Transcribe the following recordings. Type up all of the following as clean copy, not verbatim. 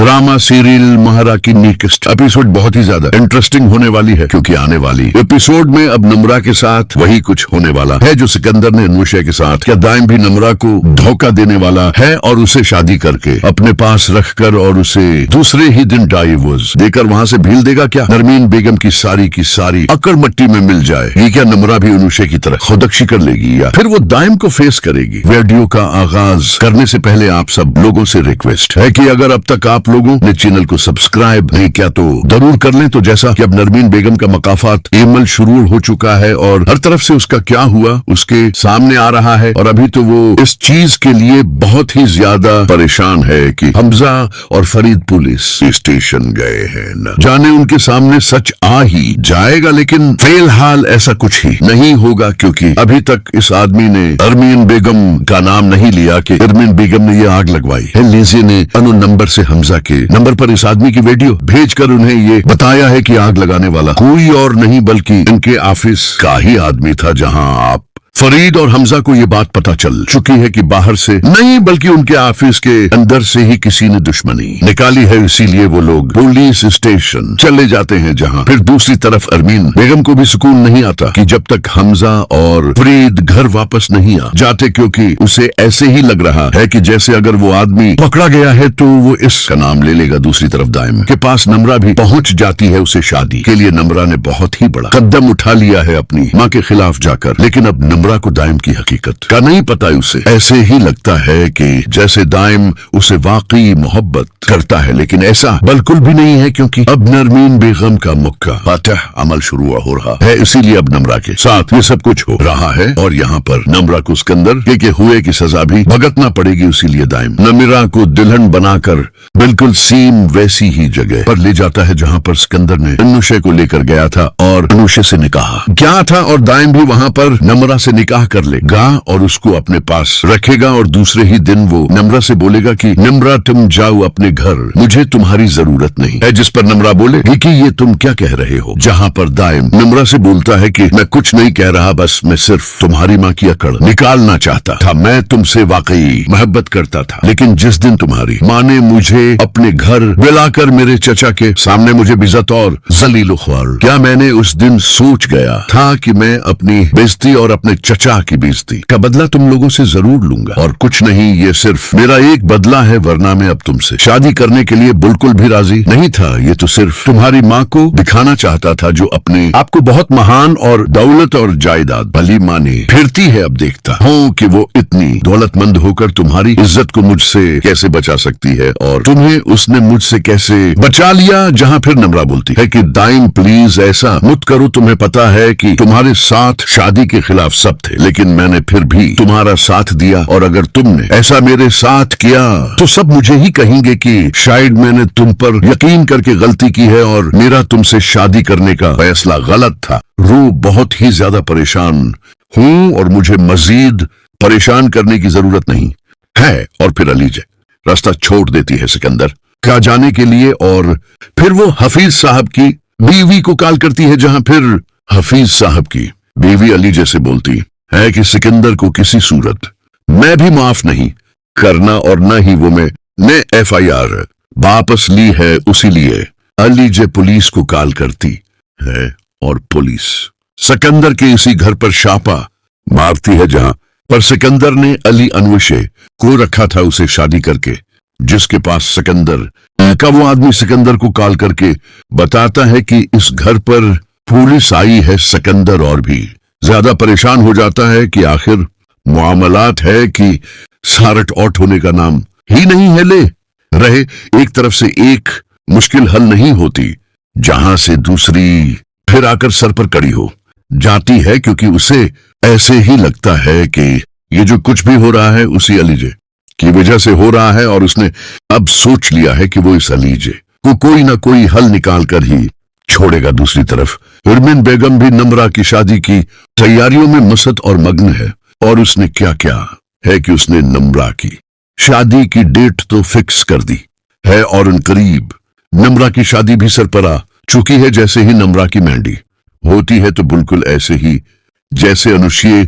Drama serial महारा की next episode बहुत ही ज्यादा इंटरेस्टिंग होने वाली है, क्योंकि आने वाली एपिसोड में अब नम्रा के साथ वही कुछ होने वाला है जो सिकंदर ने अनुषा के साथ। क्या दाइम भी नम्रा को धोखा देने वाला है और उसे शादी करके अपने पास रखकर और उसे दूसरे ही दिन डाइवोर्स देकर वहाँ से भील देगा? क्या नरमीन बेगम की सारी अकड़ मट्टी में मिल जाए? ये क्या नम्रा भी अनुषा की तरह खुदकुशी कर लेगी या फिर वो दाइम को फेस करेगी? वीडियो का आगाज करने से पहले आप सब लोगों से रिक्वेस्ट है कि अगर अब तक आप लोगों ने चैनल को सब्सक्राइब नहीं किया तो जरूर कर लें। तो जैसा कि अब नरमीन बेगम का मकाफात ईमेल शुरू हो चुका है और हर तरफ से उसका क्या हुआ उसके सामने आ रहा है, और अभी तो वो इस चीज के लिए बहुत ही ज्यादा परेशान है कि हमजा और फरीद पुलिस स्टेशन गए हैं। न जाने उनके सामने सच आ ही जाएगा, लेकिन फिलहाल ऐसा कुछ ही नहीं होगा, क्योंकि अभी तक इस आदमी ने नरमीन बेगम का नाम नहीं लिया कि नरमीन बेगम ने ये आग लगवाई है। लीजिए ने अनु नंबर से हमजा के नंबर पर इस आदमी की वीडियो भेजकर उन्हें ये बताया है कि आग लगाने वाला कोई और नहीं बल्कि इनके ऑफिस का ही आदमी था, जहां आप फरीद और हमजा को ये बात पता चल चुकी है कि बाहर से नहीं बल्कि उनके ऑफिस के अंदर से ही किसी ने दुश्मनी निकाली है। इसीलिए वो लोग पुलिस स्टेशन चले जाते हैं, जहां फिर दूसरी तरफ नरमीन बेगम को भी सुकून नहीं आता कि जब तक हमजा और फरीद घर वापस नहीं आ जाते, क्योंकि उसे ऐसे ही लग रहा है कि जैसे अगर वो आदमी पकड़ा गया है तो वो इसका नाम ले लेगा। दूसरी तरफ दाइम के पास नम्रा भी पहुंच जाती है उसे शादी के लिए। नम्रा ने बहुत ही बड़ा कदम उठा लिया है अपनी माँ के खिलाफ जाकर, लेकिन अब नम्रा को दाइम की हकीकत का नहीं पता। उसे ऐसे ही लगता है कि जैसे दाइम उसे वाकई मोहब्बत करता है, लेकिन ऐसा बिल्कुल भी नहीं है, क्योंकि अब नरमीन बेगम का मुक्का फातह अमल शुरू हो रहा है। इसीलिए अब नम्रा के साथ ये सब कुछ हो रहा है और यहाँ पर नम्रा को सिकंदर के हुए की सजा भी भुगतना पड़ेगी। इसीलिए दाइम नमीरा को दुल्हन बनाकर बिल्कुल सेम वैसी ही जगह पर ले जाता है जहाँ पर सिकंदर ने अनुषा को लेकर गया था और अनुषा से निकाह किया था, और दाइम भी वहाँ पर नम्रा से निकाह कर लेगा और उसको अपने पास रखेगा। और दूसरे ही दिन वो नम्रा से बोलेगा कि नम्रा तुम जाओ अपने घर, मुझे तुम्हारी जरूरत नहीं है। जिस पर नम्रा बोलेगी कि ये तुम क्या कह रहे हो, जहाँ पर दाइम नम्रा से बोलता है कि मैं कुछ नहीं कह रहा, बस मैं सिर्फ तुम्हारी माँ की अकड़ निकालना चाहता था। मैं तुमसे वाकई मोहब्बत करता था, लेकिन जिस दिन तुम्हारी माँ ने मुझे अपने घर बुलाकर मेरे चचा के सामने मुझे बेइज्जत और जलील ख्वार, क्या मैंने उस दिन सोच गया था कि मैं अपनी बेइज्जती और अपने चचा की बेइज्जती का बदला तुम लोगों से जरूर लूंगा, और कुछ नहीं, ये सिर्फ मेरा एक बदला है, वरना मैं अब तुमसे शादी करने के लिए बिल्कुल भी राजी नहीं था। ये तो सिर्फ तुम्हारी माँ को दिखाना चाहता था, जो अपने आपको बहुत महान और दौलत और जायदाद भली माने फिरती है। अब देखता हूँ कि वो इतनी दौलतमंद होकर तुम्हारी इज्जत को मुझसे कैसे बचा सकती है, और तुम्हें उसने मुझसे कैसे बचा लिया। जहाँ फिर नम्रा बोलती है कि दाइम प्लीज ऐसा मत करो, तुम्हें पता है कि तुम्हारे साथ शादी के खिलाफ सब थे, लेकिन मैंने फिर भी तुम्हारा साथ दिया, और अगर तुमने ऐसा मेरे साथ किया तो सब मुझे ही कहेंगे कि शायद मैंने तुम पर यकीन करके गलती की है और मेरा तुमसे शादी करने का फैसला गलत था। रू बहुत ही ज्यादा परेशान हूँ और मुझे मजीद परेशान करने की जरूरत नहीं है। और फिर अलीजे रास्ता छोड़ देती है सिकंदर का जाने के लिए, और फिर वो हफीज साहब की बीवी को कॉल करती है, जहां फिर हफीज साहब की बीवी अलीजे से बोलती है कि सिकंदर को किसी सूरत मैं भी माफ नहीं करना, और न ही वो मैंने FIR वापस ली है। उसीलिए अलीजे पुलिस को कॉल करती है और पुलिस सिकंदर के इसी घर पर छापा मारती है, जहां पर सिकंदर ने अली अनवशे को रखा था उसे शादी करके, जिसके पास सिकंदर का वो आदमी सिकंदर को कॉल करके बताता है कि इस घर पर पुलिस आई है। सिकंदर और भी ज्यादा परेशान हो जाता है कि आखिर मामलात है कि सारट आउट होने का नाम ही नहीं है ले रहे। एक तरफ से एक मुश्किल हल नहीं होती, जहां से दूसरी फिर आकर सर पर कड़ी हो जाती है, क्योंकि उसे ऐसे ही लगता है कि ये जो कुछ भी हो रहा है उसी अलीजे की वजह से हो रहा है, और उसने अब सोच लिया है कि वो इस अलीजे को कोई ना कोई हल निकाल कर ही छोड़ेगा। दूसरी तरफ नरमीन बेगम भी नम्रा की शादी की तैयारियों में मसत और मग्न है, और उसने क्या क्या है कि उसने नम्रा की शादी की डेट तो फिक्स कर दी है, और उन करीब नम्रा की शादी भी सर पर आ चुकी है। जैसे ही नम्रा की मेहंदी होती है तो बिल्कुल ऐसे ही जैसे अनुषा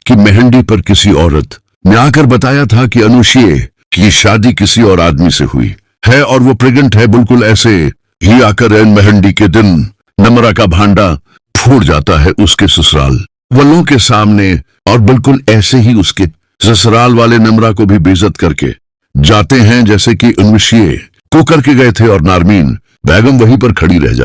की मेहंदी पर किसी औरत ने आकर बताया था कि अनुषा की शादी किसी और आदमी से हुई है और वो प्रेग्नेंट है। बिल्कुल ऐसे ही आकर एन मेहंदी के दिन नम्रा का भांडा फूट जाता है उसके ससुराल वालों के सामने, और बिल्कुल ऐसे ही उसके ससुराल वाले नम्रा को भी बेइज्जत करके जाते हैं जैसे कि उर्वशी को करके गए थे, और नारमीन बेगम वहीं पर खड़ी रह जाती।